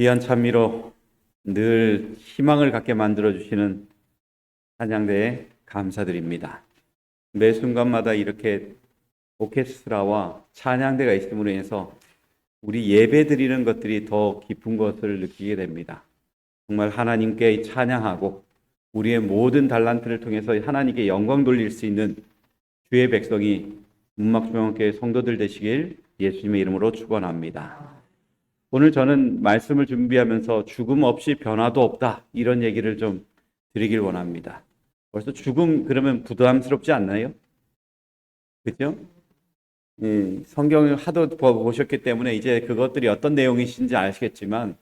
귀한 찬미로 늘 희망을 갖게 만들어주시는 찬양대에 감사드립니다. 매 순간마다 이렇게 오케스트라와 찬양대가 있음으로 인해서 우리 예배 드리는 것들이 더 깊은 것을 느끼게 됩니다. 정말 하나님께 찬양하고 우리의 모든 달란트를 통해서 하나님께 영광 돌릴 수 있는 주의 백성이 문막중앙교회 성도들 되시길 예수님의 이름으로 축원합니다. 오늘 저는 말씀을 준비하면서 죽음 없이 변화도 없다 이런 얘기를 좀 드리길 원합니다. 벌써 죽음 그러면 부담스럽지 않나요? 그렇죠? 성경을 하도 보셨기 때문에 이제 그것들이 어떤 내용이신지 아시겠지만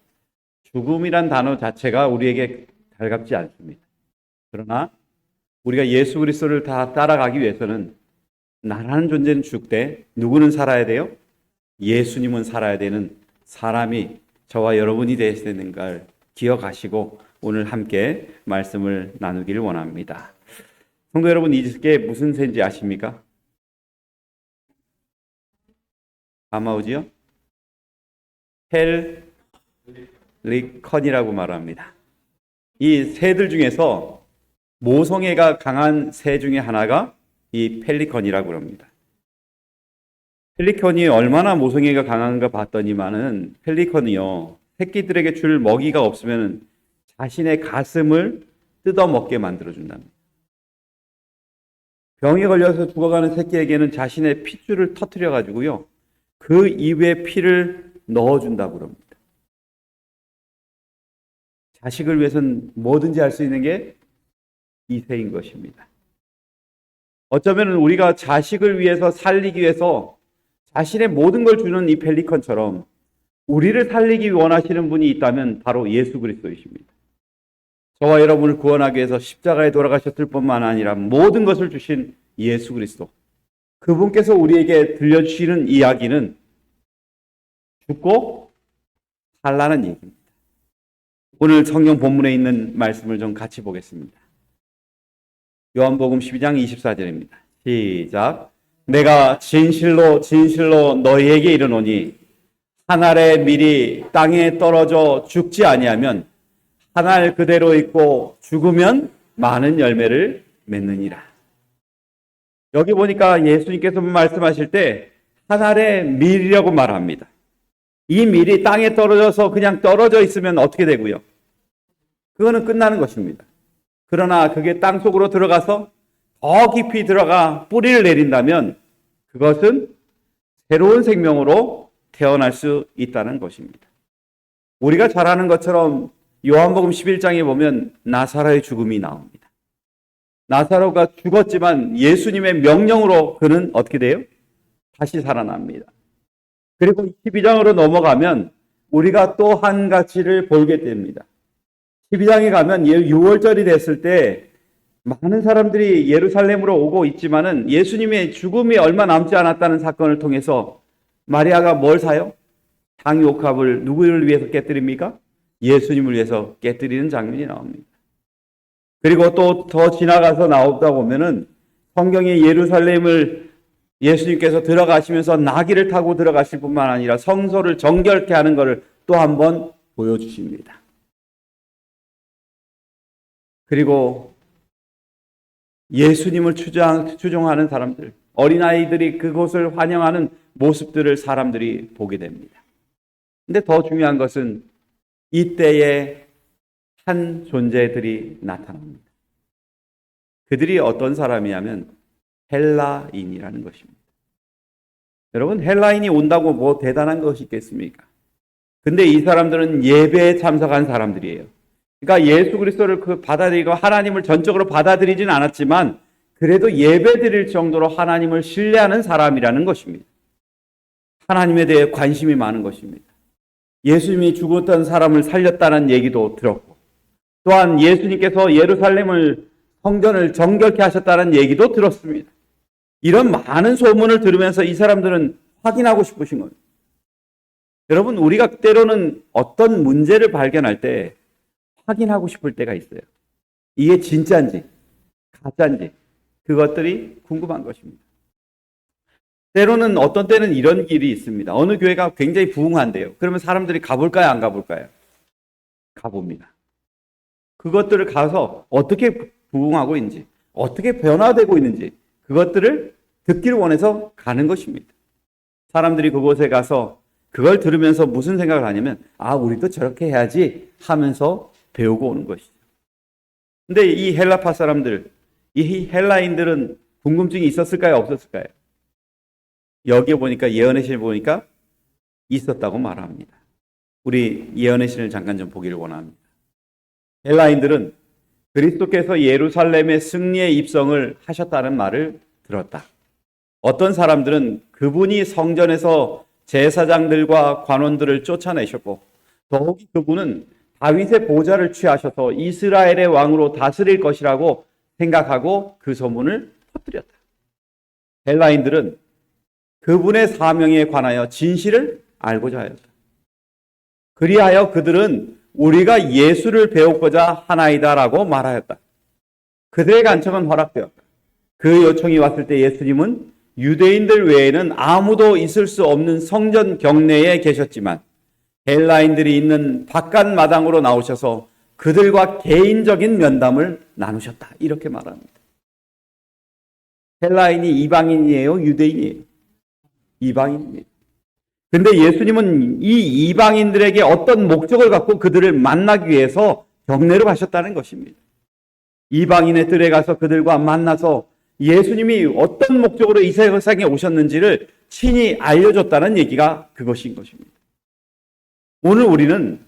죽음이란 단어 자체가 우리에게 달갑지 않습니다. 그러나 우리가 예수 그리스도를 다 따라가기 위해서는 나라는 존재는 죽되 누구는 살아야 돼요? 예수님은 살아야 되는 사람이 저와 여러분이 되어야 되는 걸 기억하시고 오늘 함께 말씀을 나누기를 원합니다. 성도 여러분, 이게 무슨 새인지 아십니까? 가마우지요? 펠리컨이라고 말합니다. 이 새들 중에서 모성애가 강한 새 중에 하나가 이 펠리컨이라고 합니다. 펠리컨이 얼마나 모성애가 강한가 봤더니만은 펠리컨이요, 새끼들에게 줄 먹이가 없으면 자신의 가슴을 뜯어먹게 만들어준답니다. 병에 걸려서 죽어가는 새끼에게는 자신의 핏줄을 터뜨려가지고요, 그 입에 피를 넣어준다고 합니다. 자식을 위해서는 뭐든지 할 수 있는 게 이 새인 것입니다. 어쩌면 우리가 자식을 위해서 살리기 위해서 자신의 모든 걸 주는 이 펠리컨처럼 우리를 살리기 원하시는 분이 있다면 바로 예수 그리스도이십니다. 저와 여러분을 구원하기 위해서 십자가에 돌아가셨을 뿐만 아니라 모든 것을 주신 예수 그리스도, 그분께서 우리에게 들려주시는 이야기는 죽고 살라는 얘기입니다. 오늘 성경 본문에 있는 말씀을 좀 같이 보겠습니다. 요한복음 12장 24절입니다. 시작. 내가 진실로 진실로 너희에게 이르노니 한 알의 밀이 땅에 떨어져 죽지 아니하면 한 알 그대로 있고 죽으면 많은 열매를 맺느니라. 여기 보니까 예수님께서 말씀하실 때 한 알의 밀이라고 말합니다. 이 밀이 땅에 떨어져서 그냥 떨어져 있으면 어떻게 되고요? 그거는 끝나는 것입니다. 그러나 그게 땅 속으로 들어가서 더 깊이 들어가 뿌리를 내린다면 그것은 새로운 생명으로 태어날 수 있다는 것입니다. 우리가 잘 아는 것처럼 요한복음 11장에 보면 나사로의 죽음이 나옵니다. 나사로가 죽었지만 예수님의 명령으로 그는 어떻게 돼요? 다시 살아납니다. 그리고 12장으로 넘어가면 우리가 또 한 가지를 보게 됩니다. 12장에 가면 6월절이 됐을 때 많은 사람들이 예루살렘으로 오고 있지만은 예수님의 죽음이 얼마 남지 않았다는 사건을 통해서 마리아가 뭘 사요? 향유옥합을 누구를 위해서 깨뜨립니까? 예수님을 위해서 깨뜨리는 장면이 나옵니다. 그리고 또 더 지나가서 나오다 보면은 성경에 예루살렘을 예수님께서 들어가시면서 나귀를 타고 들어가실 뿐만 아니라 성소를 정결케 하는 것을 또 한 번 보여주십니다. 그리고 예수님을 추종하는 사람들, 어린아이들이 그곳을 환영하는 모습들을 사람들이 보게 됩니다. 근데 더 중요한 것은 이때에 한 존재들이 나타납니다. 그들이 어떤 사람이냐면 헬라인이라는 것입니다. 여러분, 헬라인이 온다고 뭐 대단한 것이 있겠습니까? 근데 이 사람들은 예배에 참석한 사람들이에요. 그러니까 예수 그리스도를 받아들이고 하나님을 전적으로 받아들이진 않았지만 그래도 예배 드릴 정도로 하나님을 신뢰하는 사람이라는 것입니다. 하나님에 대해 관심이 많은 것입니다. 예수님이 죽었던 사람을 살렸다는 얘기도 들었고, 또한 예수님께서 예루살렘을 성전을 정결케 하셨다는 얘기도 들었습니다. 이런 많은 소문을 들으면서 이 사람들은 확인하고 싶으신 겁니다. 여러분, 우리가 때로는 어떤 문제를 발견할 때 확인하고 싶을 때가 있어요. 이게 진짜인지 가짜인지 그것들이 궁금한 것입니다. 때로는 어떤 때는 이런 길이 있습니다. 어느 교회가 굉장히 부흥한대요. 그러면 사람들이 가볼까요? 안 가볼까요? 가봅니다. 그것들을 가서 어떻게 부흥하고 있는지, 어떻게 변화되고 있는지 그것들을 듣기를 원해서 가는 것입니다. 사람들이 그곳에 가서 그걸 들으면서 무슨 생각을 하냐면 우리도 저렇게 해야지 하면서 배우고 오는 것이죠. 근데 이 헬라파 사람들, 이 헬라인들은 궁금증이 있었을까요? 없었을까요? 여기에 보니까 예언의 신을 보니까 있었다고 말합니다. 우리 예언의 신을 잠깐 좀 보기를 원합니다. 헬라인들은 그리스도께서 예루살렘의 승리의 입성을 하셨다는 말을 들었다. 어떤 사람들은 그분이 성전에서 제사장들과 관원들을 쫓아내셨고 더욱이 그분은 다윗의 보좌를 취하셔서 이스라엘의 왕으로 다스릴 것이라고 생각하고 그 소문을 퍼뜨렸다. 헬라인들은 그분의 사명에 관하여 진실을 알고자 하였다. 그리하여 그들은 우리가 예수를 배우고자 하나이다라고 말하였다. 그들의 간청은 허락되었다. 그 요청이 왔을 때 예수님은 유대인들 외에는 아무도 있을 수 없는 성전 경내에 계셨지만 헬라인들이 있는 바깥 마당으로 나오셔서 그들과 개인적인 면담을 나누셨다. 이렇게 말합니다. 헬라인이 이방인이에요? 유대인이에요? 이방인입니다. 근데 예수님은 이 이방인들에게 어떤 목적을 갖고 그들을 만나기 위해서 경내로 가셨다는 것입니다. 이방인의 뜰에 가서 그들과 만나서 예수님이 어떤 목적으로 이 세상에 오셨는지를 친히 알려줬다는 얘기가 그것인 것입니다. 오늘 우리는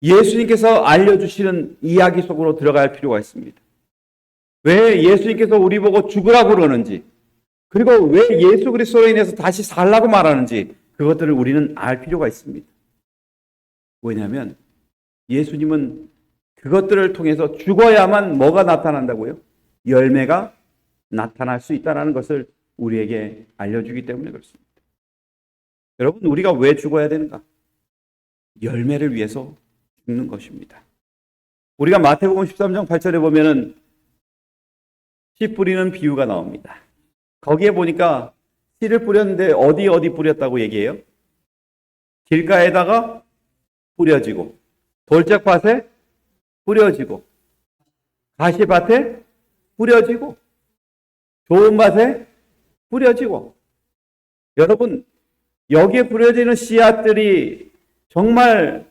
예수님께서 알려주시는 이야기 속으로 들어갈 필요가 있습니다. 왜 예수님께서 우리 보고 죽으라고 그러는지, 그리고 왜 예수 그리스도로 인해서 다시 살라고 말하는지 그것들을 우리는 알 필요가 있습니다. 왜냐하면 예수님은 그것들을 통해서 죽어야만 뭐가 나타난다고요? 열매가 나타날 수 있다는 것을 우리에게 알려주기 때문에 그렇습니다. 여러분, 우리가 왜 죽어야 되는가? 열매를 위해서 죽는 것입니다. 우리가 마태복음 13장 8절에 보면은 씨 뿌리는 비유가 나옵니다. 거기에 보니까 씨를 뿌렸는데 어디 뿌렸다고 얘기해요? 길가에다가 뿌려지고, 돌짝밭에 뿌려지고, 가시밭에 뿌려지고, 좋은 밭에 뿌려지고. 여러분, 여기에 뿌려지는 씨앗들이 정말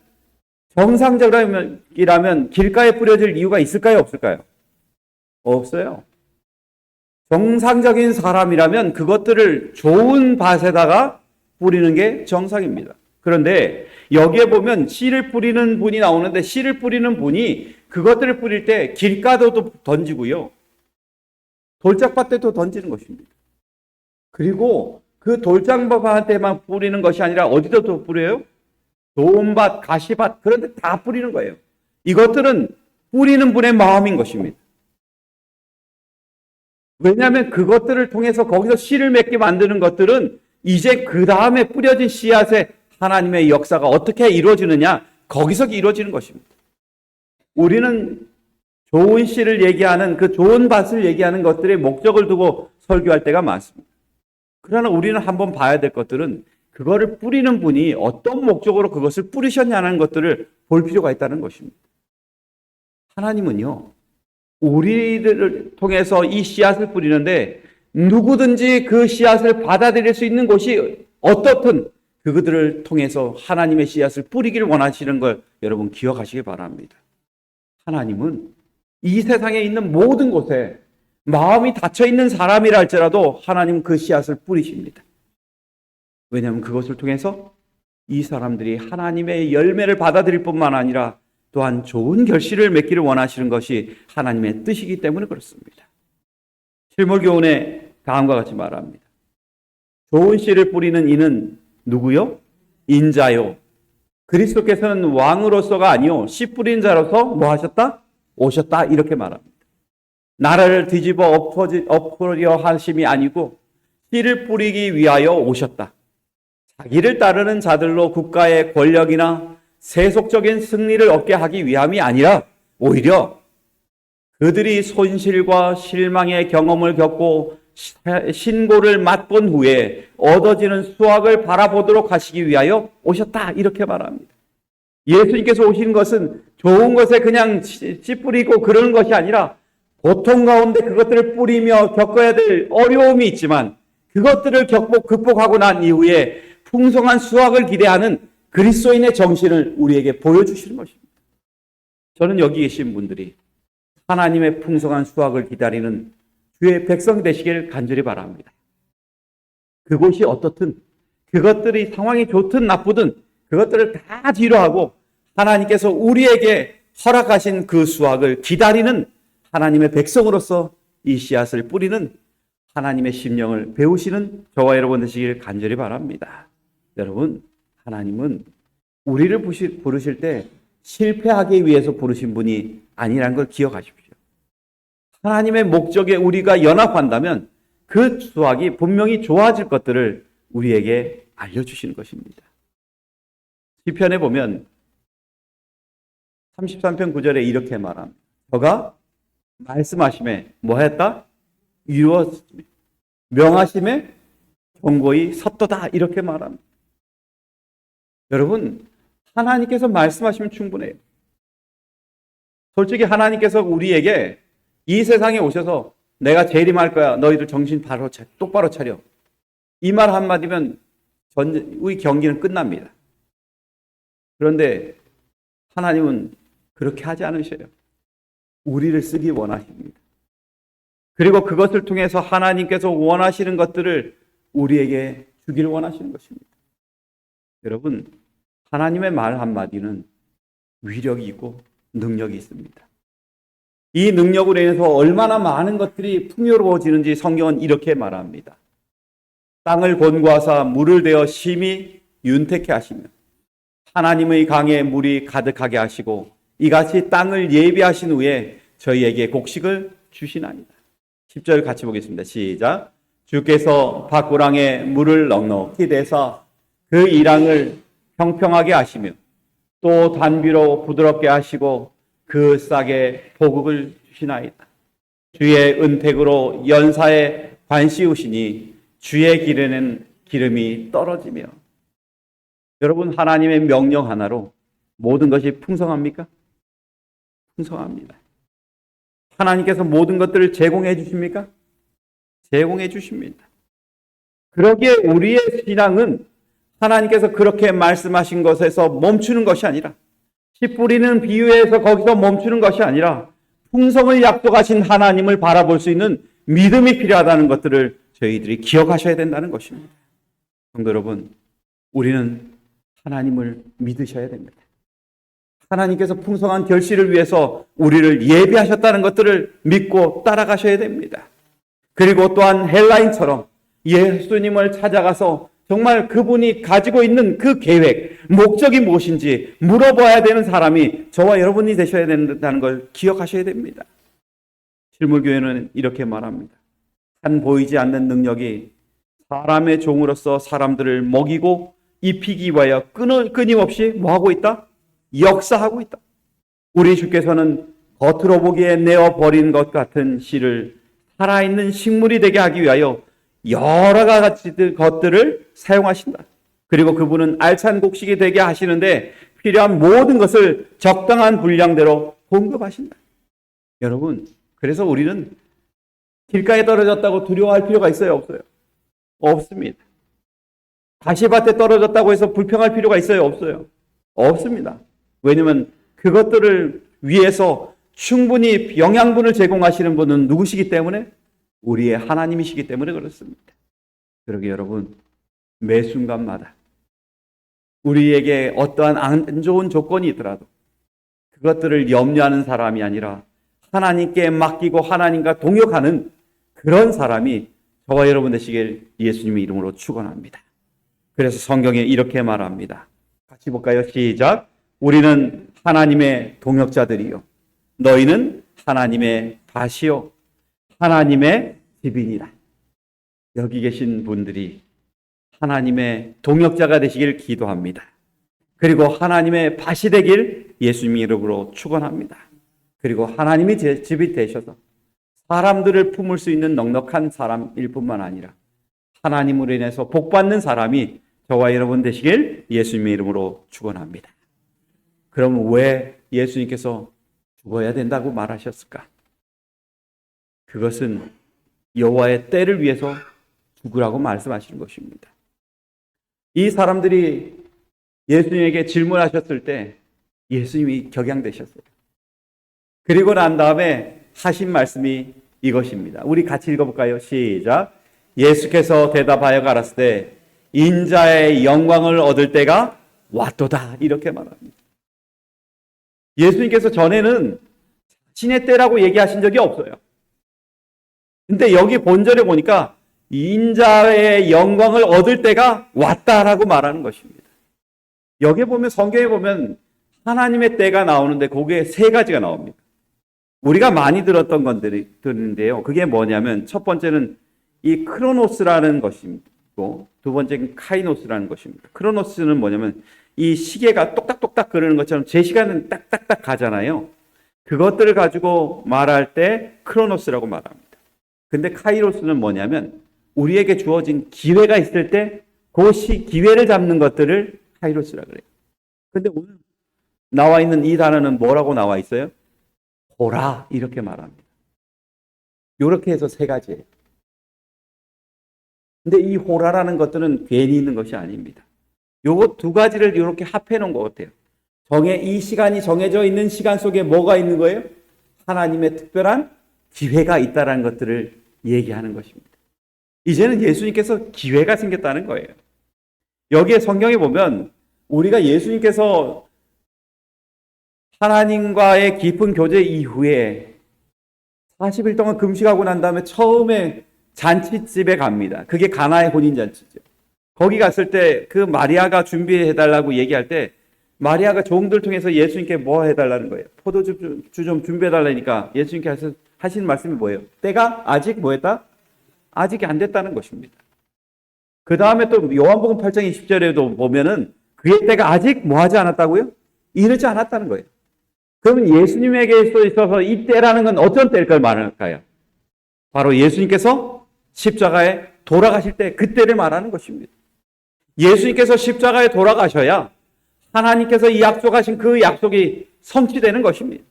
정상적이라면 길가에 뿌려질 이유가 있을까요? 없을까요? 없어요. 정상적인 사람이라면 그것들을 좋은 밭에다가 뿌리는 게 정상입니다. 그런데 여기에 보면 씨를 뿌리는 분이 나오는데 씨를 뿌리는 분이 그것들을 뿌릴 때 길가도 던지고요. 돌짝밭에도 던지는 것입니다. 그리고 그 돌짝밭에만 뿌리는 것이 아니라 어디도 또 뿌려요? 좋은 밭, 가시밭, 그런 데 다 뿌리는 거예요. 이것들은 뿌리는 분의 마음인 것입니다. 왜냐하면 그것들을 통해서 거기서 씨를 맺게 만드는 것들은 이제 그 다음에 뿌려진 씨앗에 하나님의 역사가 어떻게 이루어지느냐, 거기서 이루어지는 것입니다. 우리는 좋은 씨를 얘기하는, 그 좋은 밭을 얘기하는 것들의 목적을 두고 설교할 때가 많습니다. 그러나 우리는 한번 봐야 될 것들은 그거를 뿌리는 분이 어떤 목적으로 그것을 뿌리셨냐는 것들을 볼 필요가 있다는 것입니다. 하나님은요, 우리들을 통해서 이 씨앗을 뿌리는데 누구든지 그 씨앗을 받아들일 수 있는 곳이 어떻든 그들을 통해서 하나님의 씨앗을 뿌리기를 원하시는 걸 여러분 기억하시기 바랍니다. 하나님은 이 세상에 있는 모든 곳에 마음이 닫혀있는 사람이라 할지라도 하나님은 그 씨앗을 뿌리십니다. 왜냐하면 그것을 통해서 이 사람들이 하나님의 열매를 받아들일 뿐만 아니라 또한 좋은 결실을 맺기를 원하시는 것이 하나님의 뜻이기 때문에 그렇습니다. 실물교훈에 다음과 같이 말합니다. 좋은 씨를 뿌리는 이는 누구요? 인자요. 그리스도께서는 왕으로서가 아니요 씨 뿌린 자로서 뭐 하셨다? 오셨다. 이렇게 말합니다. 나라를 뒤집어 엎으려 하심이 아니고 씨를 뿌리기 위하여 오셨다. 자기를 따르는 자들로 국가의 권력이나 세속적인 승리를 얻게 하기 위함이 아니라 오히려 그들이 손실과 실망의 경험을 겪고 신고를 맛본 후에 얻어지는 수확을 바라보도록 하시기 위하여 오셨다. 이렇게 말합니다. 예수님께서 오신 것은 좋은 것에 그냥 씨 뿌리고 그러는 것이 아니라 고통 가운데 그것들을 뿌리며 겪어야 될 어려움이 있지만 그것들을 극복하고 난 이후에 풍성한 수확을 기대하는 그리스도인의 정신을 우리에게 보여주시는 것입니다. 저는 여기 계신 분들이 하나님의 풍성한 수확을 기다리는 주의 백성 되시길 간절히 바랍니다. 그곳이 어떻든 그것들이 상황이 좋든 나쁘든 그것들을 다 뒤로하고 하나님께서 우리에게 허락하신 그 수확을 기다리는 하나님의 백성으로서 이 씨앗을 뿌리는 하나님의 심령을 배우시는 저와 여러분 되시길 간절히 바랍니다. 여러분, 하나님은 우리를 부르실 때 실패하기 위해서 부르신 분이 아니라는 걸 기억하십시오. 하나님의 목적에 우리가 연합한다면 그 수확이 분명히 좋아질 것들을 우리에게 알려주시는 것입니다. 시편에 보면 33편 9절에 이렇게 말합니다. 저가 말씀하심에 뭐 했다? 이루었으며 명하심에 경고히 섰도다 이렇게 말합니다. 여러분, 하나님께서 말씀하시면 충분해요. 솔직히 하나님께서 우리에게 이 세상에 오셔서 내가 재림할 거야. 너희들 정신 똑바로 차려. 이 말 한마디면 우리 경기는 끝납니다. 그런데 하나님은 그렇게 하지 않으셔요. 우리를 쓰기 원하십니다. 그리고 그것을 통해서 하나님께서 원하시는 것들을 우리에게 주기를 원하시는 것입니다. 여러분, 하나님의 말 한마디는 위력이 있고 능력이 있습니다. 이 능력으로 인해서 얼마나 많은 것들이 풍요로워지는지 성경은 이렇게 말합니다. 땅을 곤고하사 물을 대어 심히 윤택케 하시며 하나님의 강에 물이 가득하게 하시고 이같이 땅을 예비하신 후에 저희에게 곡식을 주시나이다. 10절 같이 보겠습니다. 시작. 주께서 밭고랑에 물을 넉넉히 대사 그 이랑을 평평하게 하시며 또 단비로 부드럽게 하시고 그 싹에 보급을 주시나이다. 주의 은택으로 연사에 관씌우시니 주의 길에는 기름이 떨어지며. 여러분, 하나님의 명령 하나로 모든 것이 풍성합니까? 풍성합니다. 하나님께서 모든 것들을 제공해 주십니까? 제공해 주십니다. 그러기에 우리의 신앙은 하나님께서 그렇게 말씀하신 것에서 멈추는 것이 아니라 씨 뿌리는 비유에서 거기서 멈추는 것이 아니라 풍성을 약속하신 하나님을 바라볼 수 있는 믿음이 필요하다는 것들을 저희들이 기억하셔야 된다는 것입니다. 성도 여러분, 우리는 하나님을 믿으셔야 됩니다. 하나님께서 풍성한 결실을 위해서 우리를 예비하셨다는 것들을 믿고 따라가셔야 됩니다. 그리고 또한 헬라인처럼 예수님을 찾아가서 정말 그분이 가지고 있는 그 계획, 목적이 무엇인지 물어봐야 되는 사람이 저와 여러분이 되셔야 된다는 걸 기억하셔야 됩니다. 실물교회는 이렇게 말합니다. 한 보이지 않는 능력이 사람의 종으로서 사람들을 먹이고 입히기 위하여 끊임없이 뭐하고 있다? 역사하고 있다. 우리 주께서는 겉으로 보기에 내어버린 것 같은 씨를 살아있는 식물이 되게 하기 위하여 여러 가지 것들을 사용하신다. 그리고 그분은 알찬 곡식이 되게 하시는데 필요한 모든 것을 적당한 분량대로 공급하신다. 여러분, 그래서 우리는 길가에 떨어졌다고 두려워할 필요가 있어요? 없어요? 없습니다. 가시밭에 떨어졌다고 해서 불평할 필요가 있어요? 없어요? 없습니다. 왜냐하면 그것들을 위해서 충분히 영양분을 제공하시는 분은 누구시기 때문에? 우리의 하나님이시기 때문에 그렇습니다. 그러게 여러분, 매 순간마다 우리에게 어떠한 안 좋은 조건이 있더라도 그것들을 염려하는 사람이 아니라 하나님께 맡기고 하나님과 동역하는 그런 사람이 저와 여러분 되시길 예수님의 이름으로 축원합니다. 그래서 성경에 이렇게 말합니다. 같이 볼까요? 시작. 우리는 하나님의 동역자들이요 너희는 하나님의 밭이요 하나님의 집이니라. 여기 계신 분들이 하나님의 동역자가 되시길 기도합니다. 그리고 하나님의 밭이 되길 예수님의 이름으로 축원합니다. 그리고 하나님이 제 집이 되셔서 사람들을 품을 수 있는 넉넉한 사람일 뿐만 아니라 하나님으로 인해서 복받는 사람이 저와 여러분 되시길 예수님의 이름으로 축원합니다. 그럼 왜 예수님께서 죽어야 된다고 말하셨을까? 그것은 여호와의 때를 위해서 죽으라고 말씀하시는 것입니다. 이 사람들이 예수님에게 질문하셨을 때 예수님이 격양되셨어요. 그리고 난 다음에 하신 말씀이 이것입니다. 우리 같이 읽어볼까요? 시작. 예수께서 대답하여 가라사대 때 인자의 영광을 얻을 때가 왔도다. 이렇게 말합니다. 예수님께서 전에는 자신의 때라고 얘기하신 적이 없어요. 근데 여기 본절에 보니까 인자의 영광을 얻을 때가 왔다라고 말하는 것입니다. 여기 보면 성경에 보면 하나님의 때가 나오는데 거기에 세 가지가 나옵니다. 우리가 많이 들었던 것들이 드는데요. 그게 뭐냐면 첫 번째는 이 크로노스라는 것이고 두 번째는 카이노스라는 것입니다. 크로노스는 뭐냐면 이 시계가 똑딱똑딱 그러는 것처럼 제 시간은 딱딱딱 가잖아요. 그것들을 가지고 말할 때 크로노스라고 말합니다. 근데 카이로스는 뭐냐면 우리에게 주어진 기회가 있을 때 그 기회를 잡는 것들을 카이로스라고 그래요. 근데 오늘 나와 있는 이 단어는 뭐라고 나와 있어요? 호라 이렇게 말합니다. 이렇게 해서 세 가지예요. 근데 이 호라라는 것들은 괜히 있는 것이 아닙니다. 요거 두 가지를 이렇게 합해 놓은 것 같아요. 이 시간이 정해져 있는 시간 속에 뭐가 있는 거예요? 하나님의 특별한 기회가 있다는 것들을 얘기하는 것입니다. 이제는 예수님께서 기회가 생겼다는 거예요. 여기에 성경에 보면 우리가 예수님께서 하나님과의 깊은 교제 이후에 40일 동안 금식하고 난 다음에 처음에 잔치집에 갑니다. 그게 가나의 혼인잔치죠. 거기 갔을 때 그 마리아가 준비해달라고 얘기할 때 마리아가 종들 통해서 예수님께 뭐 해달라는 거예요? 포도주 좀 준비해달라니까 예수님께서 하시는 말씀이 뭐예요? 때가 아직 뭐했다? 아직이 안 됐다는 것입니다. 그 다음에 또 요한복음 8장 20절에도 보면은 그의 때가 아직 뭐 하지 않았다고요? 이르지 않았다는 거예요. 그러면 예수님에게 있어서 이 때라는 건 어떤 때일 걸 말할까요? 바로 예수님께서 십자가에 돌아가실 때 그때를 말하는 것입니다. 예수님께서 십자가에 돌아가셔야 하나님께서 이 약속하신 그 약속이 성취되는 것입니다.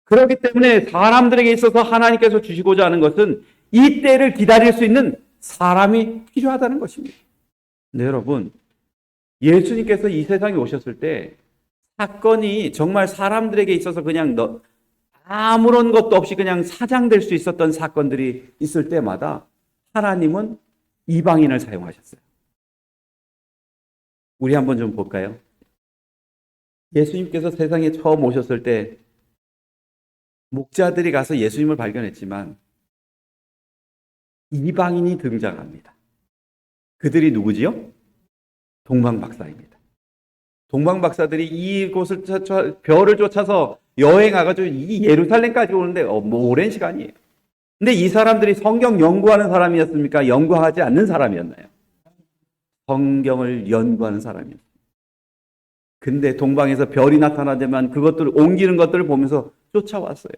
그렇기 때문에 사람들에게 있어서 하나님께서 주시고자 하는 것은 이 때를 기다릴 수 있는 사람이 필요하다는 것입니다. 네, 여러분, 예수님께서 이 세상에 오셨을 때 사건이 정말 사람들에게 있어서 그냥 아무런 것도 없이 그냥 사장될 수 있었던 사건들이 있을 때마다 하나님은 이방인을 사용하셨어요. 우리 한번 좀 볼까요? 예수님께서 세상에 처음 오셨을 때 목자들이 가서 예수님을 발견했지만 이방인이 등장합니다. 그들이 누구지요? 동방박사입니다. 동방박사들이 이곳을 별을 쫓아서 여행해가지고 이 예루살렘까지 오는데 뭐 오랜 시간이에요. 근데 이 사람들이 성경 연구하는 사람이었습니까? 연구하지 않는 사람이었나요? 성경을 연구하는 사람이었어요. 근데 동방에서 별이 나타나지만 그것들을 옮기는 것들을 보면서 쫓아왔어요.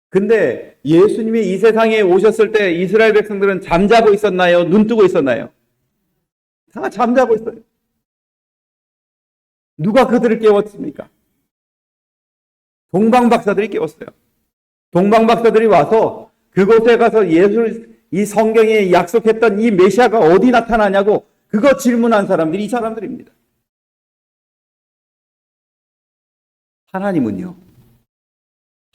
근데 예수님이 이 세상에 오셨을 때 이스라엘 백성들은 잠자고 있었나요? 눈 뜨고 있었나요? 다 잠자고 있어요. 누가 그들을 깨웠습니까? 동방박사들이 깨웠어요. 동방박사들이 와서 그곳에 가서 이 성경에 약속했던 이 메시아가 어디 나타나냐고 그거 질문한 사람들이 이 사람들입니다. 하나님은요,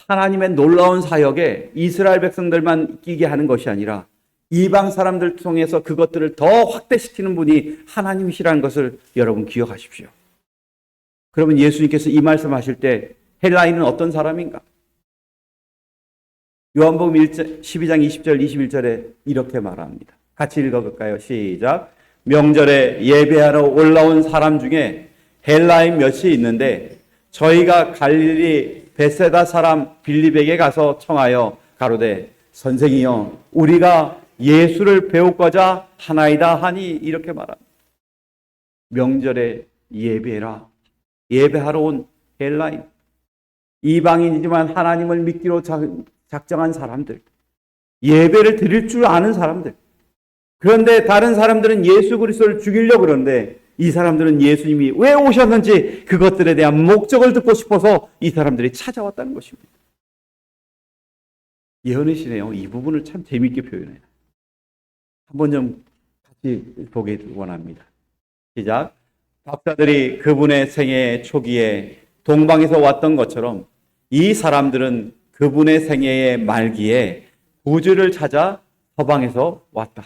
하나님의 놀라운 사역에 이스라엘 백성들만 끼게 하는 것이 아니라 이방 사람들 통해서 그것들을 더 확대시키는 분이 하나님이시라는 것을 여러분 기억하십시오. 그러면 예수님께서 이 말씀하실 때 헬라인은 어떤 사람인가? 요한복음 12장 20절 21절에 이렇게 말합니다. 같이 읽어볼까요? 시작. 명절에 예배하러 올라온 사람 중에 헬라인 몇이 있는데 저희가 갈릴리 베세다 사람 빌립에게 가서 청하여 가로되 선생이여 우리가 예수를 배우고자 하나이다 하니 이렇게 말합니다. 명절에 예배라. 예배하러 온 헬라인. 이방인이지만 하나님을 믿기로 작정한 사람들. 예배를 드릴 줄 아는 사람들. 그런데 다른 사람들은 예수 그리스도를 죽이려고 그러는데 이 사람들은 예수님이 왜 오셨는지 그것들에 대한 목적을 듣고 싶어서 이 사람들이 찾아왔다는 것입니다. 예언이시네요. 이 부분을 참 재미있게 표현해요. 한번 좀 같이 보기 원합니다. 시작. 박사들이 그분의 생애 초기에 동방에서 왔던 것처럼 이 사람들은 그분의 생애의 말기에 구주를 찾아 서방에서 왔다.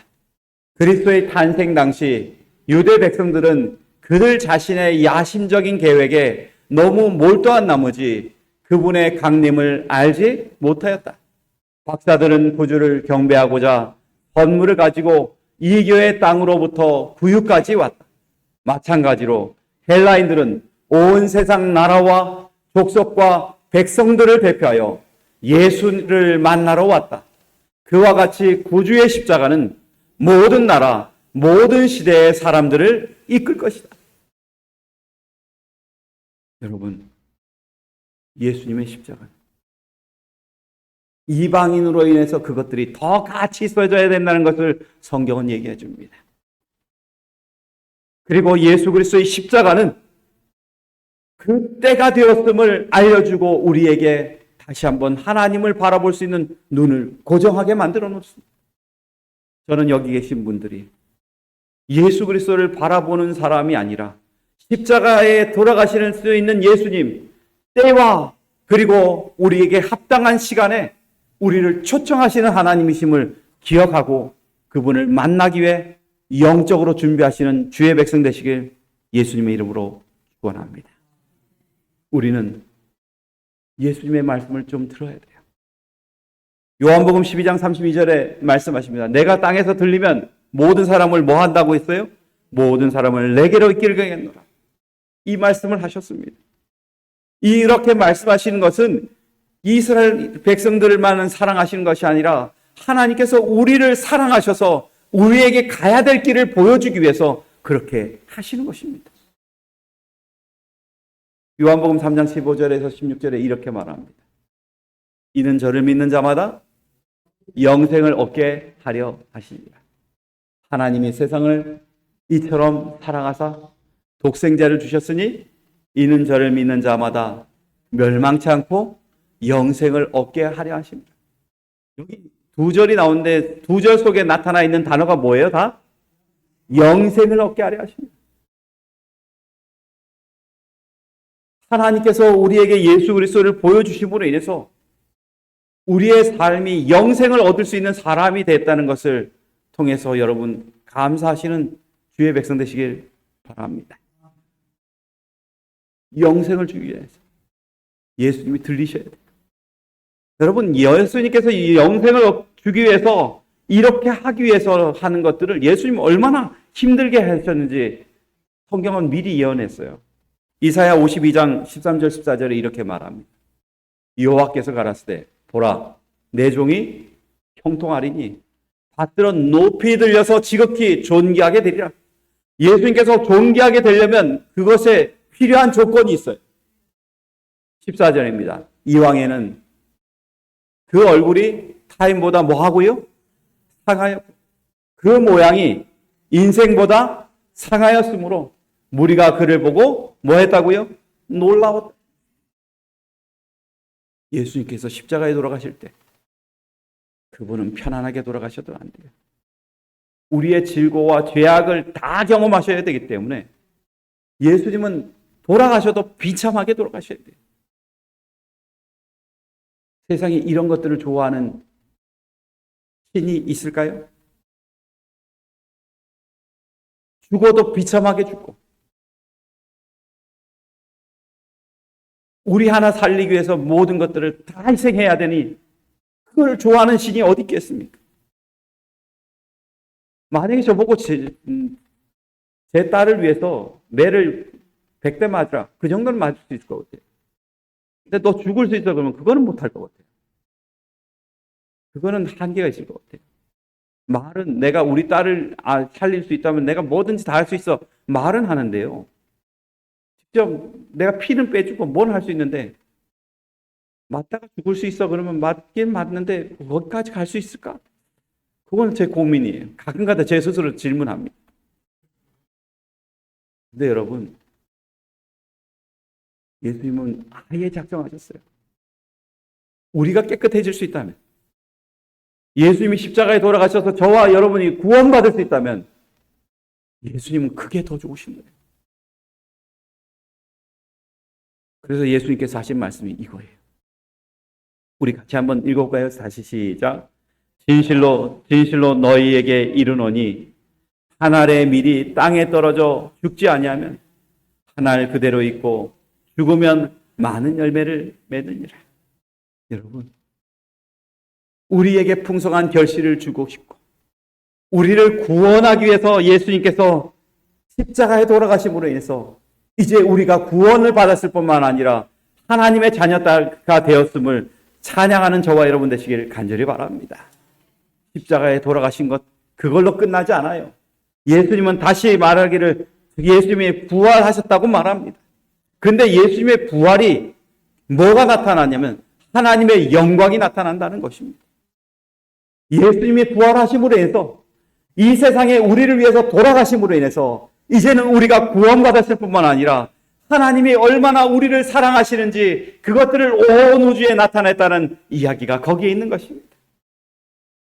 그리스도의 탄생 당시 유대 백성들은 그들 자신의 야심적인 계획에 너무 몰두한 나머지 그분의 강림을 알지 못하였다. 박사들은 구주를 경배하고자 선물을 가지고 이 교회 땅으로부터 구유까지 왔다. 마찬가지로 헬라인들은 온 세상 나라와 족속과 백성들을 대표하여 예수를 만나러 왔다. 그와 같이 구주의 십자가는 모든 나라, 모든 시대의 사람들을 이끌 것이다. 여러분, 예수님의 십자가 이방인으로 인해서 그것들이 더 같이 써져야 된다는 것을 성경은 얘기해 줍니다. 그리고 예수 그리스도의 십자가는 그 때가 되었음을 알려주고 우리에게 다시 한번 하나님을 바라볼 수 있는 눈을 고정하게 만들어 놓습니다. 저는 여기 계신 분들이 예수 그리스도를 바라보는 사람이 아니라 십자가에 돌아가실 수 있는 예수님, 때와 그리고 우리에게 합당한 시간에 우리를 초청하시는 하나님이심을 기억하고 그분을 만나기 위해 영적으로 준비하시는 주의 백성 되시길 예수님의 이름으로 축원합니다. 우리는 예수님의 말씀을 좀 들어야 돼요. 요한복음 12장 32절에 말씀하십니다. 내가 땅에서 들리면 모든 사람을 뭐 한다고 했어요? 모든 사람을 내게로 이끌겠노라. 이 말씀을 하셨습니다. 이렇게 말씀하시는 것은 이스라엘 백성들만은 사랑하시는 것이 아니라 하나님께서 우리를 사랑하셔서 우리에게 가야 될 길을 보여주기 위해서 그렇게 하시는 것입니다. 요한복음 3장 15절에서 16절에 이렇게 말합니다. 이는 저를 믿는 자마다 영생을 얻게 하려 하시니라. 하나님이 세상을 이처럼 사랑하사 독생자를 주셨으니 이는 저를 믿는 자마다 멸망치 않고 영생을 얻게 하려 하십니다. 여기 두 절이 나오는데 두 절 속에 나타나 있는 단어가 뭐예요? 다 영생을 얻게 하려 하십니다. 하나님께서 우리에게 예수 그리스도를 보여주심으로 인해서 우리의 삶이 영생을 얻을 수 있는 사람이 됐다는 것을 통해서 여러분 감사하시는 주의 백성 되시길 바랍니다. 영생을 주기 위해서 예수님이 들리셔야 돼요. 여러분, 예수님께서 이 영생을 주기 위해서 이렇게 하기 위해서 하는 것들을 예수님이 얼마나 힘들게 하셨는지 성경은 미리 예언했어요. 이사야 52장 13절 14절에 이렇게 말합니다. 여호와께서 가라사대 보라 내 종이 형통하리니 받들어 높이 들려서 지극히 존귀하게 되리라. 예수님께서 존귀하게 되려면 그것에 필요한 조건이 있어요. 14절입니다. 이왕에는 그 얼굴이 타인보다 뭐하고요? 상하여 그 모양이 인생보다 상하였으므로 무리가 그를 보고 뭐 했다고요? 놀라웠다. 예수님께서 십자가에 돌아가실 때 그분은 편안하게 돌아가셔도 안 돼요. 우리의 질고와 죄악을 다 경험하셔야 되기 때문에 예수님은 돌아가셔도 비참하게 돌아가셔야 돼요. 세상에 이런 것들을 좋아하는 신이 있을까요? 죽어도 비참하게 죽고 우리 하나 살리기 위해서 모든 것들을 다 희생해야 되니 그걸 좋아하는 신이 어디 있겠습니까? 만약에 저보고 제 딸을 위해서 매를 100대 맞으라. 그 정도는 맞을 수 있을 것 같아요. 근데 너 죽을 수 있어 그러면 그거는 못할 것 같아요. 그거는 한계가 있을 것 같아요. 말은 내가 우리 딸을 살릴 수 있다면 내가 뭐든지 다 할 수 있어. 말은 하는데요. 직접 내가 피는 빼주고 뭘 할 수 있는데 맞다가 죽을 수 있어 그러면 맞긴 맞는데 거기까지 갈 수 있을까? 그건 제 고민이에요. 가끔가다 제 스스로 질문합니다. 근데 여러분, 예수님은 아예 작정하셨어요. 우리가 깨끗해질 수 있다면, 예수님이 십자가에 돌아가셔서 저와 여러분이 구원받을 수 있다면 예수님은 크게 더 좋으신 거예요. 그래서 예수님께서 하신 말씀이 이거예요. 우리 같이 한번 읽어볼까요? 다시 시작. 진실로 진실로 너희에게 이르노니 한 알의 밀이 땅에 떨어져 죽지 아니하면 한 알 그대로 있고 죽으면 많은 열매를 맺으니라. 여러분, 우리에게 풍성한 결실을 주고 싶고 우리를 구원하기 위해서 예수님께서 십자가에 돌아가심으로 인해서 이제 우리가 구원을 받았을 뿐만 아니라 하나님의 자녀가 되었음을 찬양하는 저와 여러분 되시기를 간절히 바랍니다. 십자가에 돌아가신 것 그걸로 끝나지 않아요. 예수님은 다시 말하기를 예수님이 부활하셨다고 말합니다. 그런데 예수님의 부활이 뭐가 나타나냐면 하나님의 영광이 나타난다는 것입니다. 예수님이 부활하심으로 인해서 이 세상에 우리를 위해서 돌아가심으로 인해서 이제는 우리가 구원받았을 뿐만 아니라 하나님이 얼마나 우리를 사랑하시는지 그것들을 온 우주에 나타냈다는 이야기가 거기에 있는 것입니다.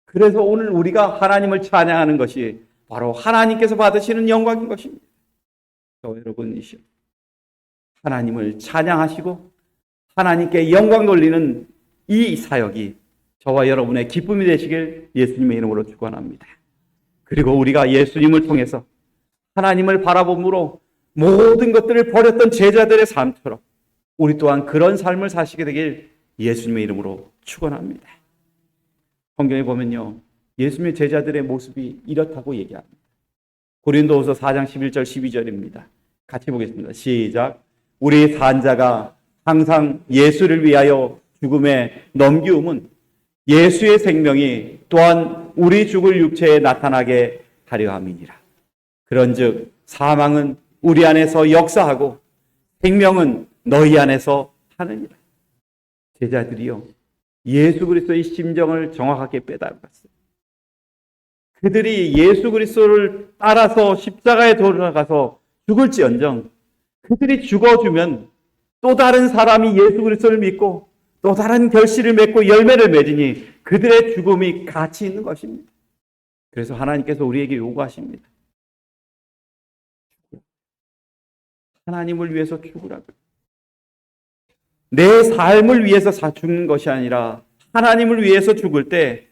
그래서 오늘 우리가 하나님을 찬양하는 것이 바로 하나님께서 받으시는 영광인 것입니다. 여러분이시여, 하나님을 찬양하시고 하나님께 영광 돌리는 이 사역이 저와 여러분의 기쁨이 되시길 예수님의 이름으로 축원합니다. 그리고 우리가 예수님을 통해서 하나님을 바라봄으로 모든 것들을 버렸던 제자들의 삶처럼 우리 또한 그런 삶을 사시게 되길 예수님의 이름으로 축원합니다. 성경에 보면요, 예수님의 제자들의 모습이 이렇다고 얘기합니다. 고린도후서 4장 11절 12절입니다. 같이 보겠습니다. 시작. 우리 산자가 항상 예수를 위하여 죽음에 넘기움은 예수의 생명이 또한 우리 죽을 육체에 나타나게 하려 함이니라. 그런즉 사망은 우리 안에서 역사하고 생명은 너희 안에서 하느니라. 제자들이요, 예수 그리스도의 심정을 정확하게 빼닮았어요. 그들이 예수 그리스도를 따라서 십자가에 돌아가서 죽을지언정 그들이 죽어주면 또 다른 사람이 예수 그리스도를 믿고 또 다른 결실을 맺고 열매를 맺으니 그들의 죽음이 가치 있는 것입니다. 그래서 하나님께서 우리에게 요구하십니다. 하나님을 위해서 죽으라고. 내 삶을 위해서 죽는 것이 아니라 하나님을 위해서 죽을 때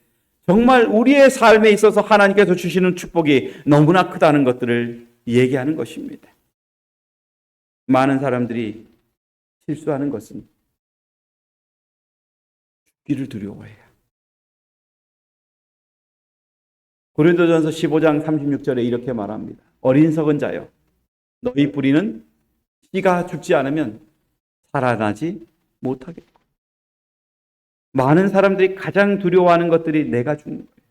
정말 우리의 삶에 있어서 하나님께서 주시는 축복이 너무나 크다는 것들을 얘기하는 것입니다. 많은 사람들이 실수하는 것은 죽기를 두려워해요. 고린도전서 15장 36절에 이렇게 말합니다. 어린석은 자여, 너희 뿌리는 씨가 죽지 않으면 살아나지 못하겠고. 많은 사람들이 가장 두려워하는 것들이 내가 죽는 거예요.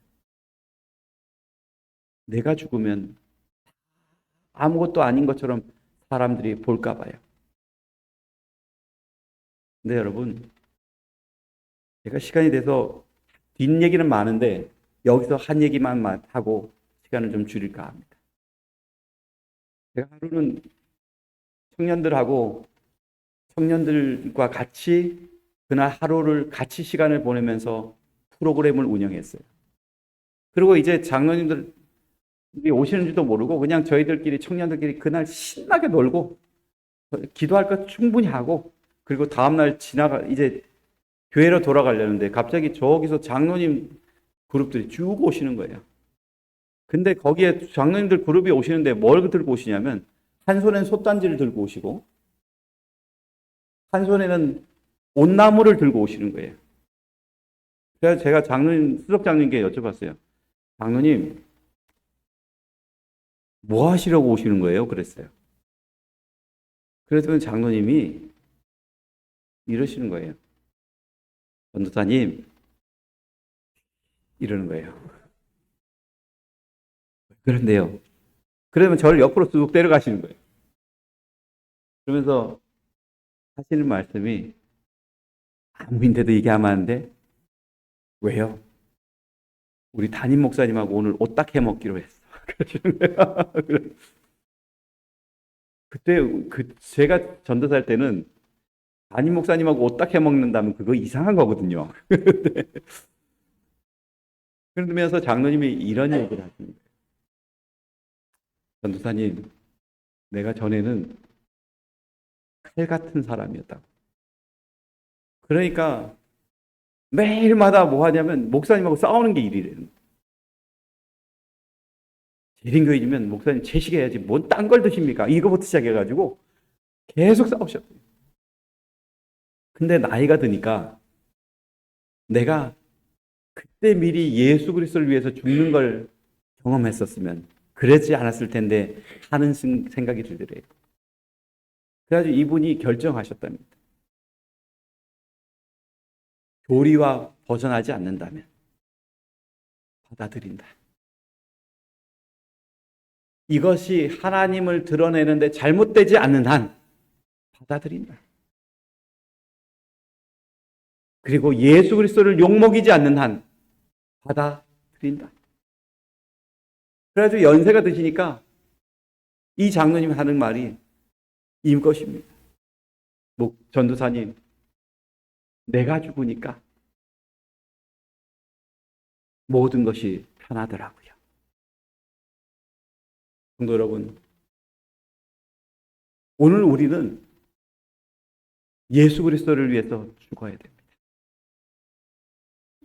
내가 죽으면 아무것도 아닌 것처럼 사람들이 볼까 봐요. 근데 여러분, 제가 시간이 돼서 뒷얘기는 많은데 여기서 한 얘기만 하고 시간을 좀 줄일까 합니다. 제가 하루는 청년들과 같이 그날 하루를 같이 시간을 보내면서 프로그램을 운영했어요. 그리고 이제 장로님들이 오시는지도 모르고 그냥 저희들끼리 청년들끼리 그날 신나게 놀고 기도할 것 충분히 하고 그리고 다음날 이제 교회로 돌아가려는데 갑자기 저기서 장로님 그룹들이 쭉 오시는 거예요. 근데 거기에 장로님들 그룹이 오시는데 뭘 들고 오시냐면 한 손엔 솥단지를 들고 오시고 한 손에는 온나무를 들고 오시는 거예요. 그래서 제가 수석 장로님께 여쭤봤어요. 장로님, 뭐 하시려고 오시는 거예요? 그랬어요. 그랬더니 장로님이 이러시는 거예요. 전도사님, 이러는 거예요. 그런데요. 그러면 저를 옆으로 쑥 데려가시는 거예요. 그러면서 하시는 말씀이 아무인데도 얘기하면 안 돼? 왜요? 우리 담임 목사님하고 오늘 옷 딱 해먹기로 했어. 그러시는 거예요. 그때 제가 전도사할 때는 담임 목사님하고 옷 해 먹는다면 그거 이상한 거거든요. 그러면서 장로님이 이런 얘기를 하십니다. 전도사님, 내가 전에는 칼 같은 사람이었다. 그러니까 매일마다 뭐 하냐면 목사님하고 싸우는 게 일이래요. 재림교인이면 목사님 채식해야지 뭔 딴 걸 드십니까? 이거부터 시작해가지고 계속 싸우셨어요. 근데 나이가 드니까 내가 그때 미리 예수 그리스도를 위해서 죽는 걸 경험했었으면 그러지 않았을 텐데 하는 생각이 들더래요. 그래가지고 이분이 결정하셨답니다. 교리와 벗어나지 않는다면 받아들인다. 이것이 하나님을 드러내는데 잘못되지 않는 한 받아들인다. 그리고 예수 그리스도를 욕먹이지 않는 한 받아들인다. 그래가지고 연세가 드시니까 이 장로님이 하는 말이 이것입니다. 전도사님, 내가 죽으니까 모든 것이 편하더라고요. 성도 여러분, 오늘 우리는 예수 그리스도를 위해서 죽어야 됩니다.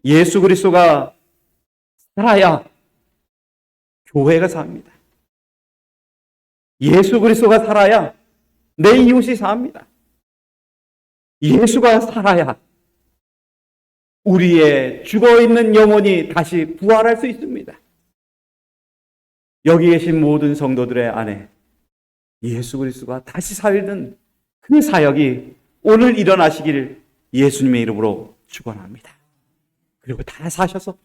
예수 그리스도가 살아야 교회가 삽니다. 예수 그리스도가 살아야 내 이웃이 삽니다. 예수가 살아야 우리의 죽어있는 영혼이 다시 부활할 수 있습니다. 여기 계신 모든 성도들의 안에 예수 그리스도가 다시 살리는 그 사역이 오늘 일어나시기를 예수님의 이름으로 축원합니다. 그리고 다 사셔서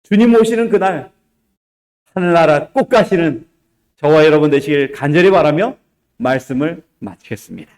주님 오시는 그날 하늘나라 꼭 가시는 저와 여러분 되시길 간절히 바라며 말씀을 마치겠습니다.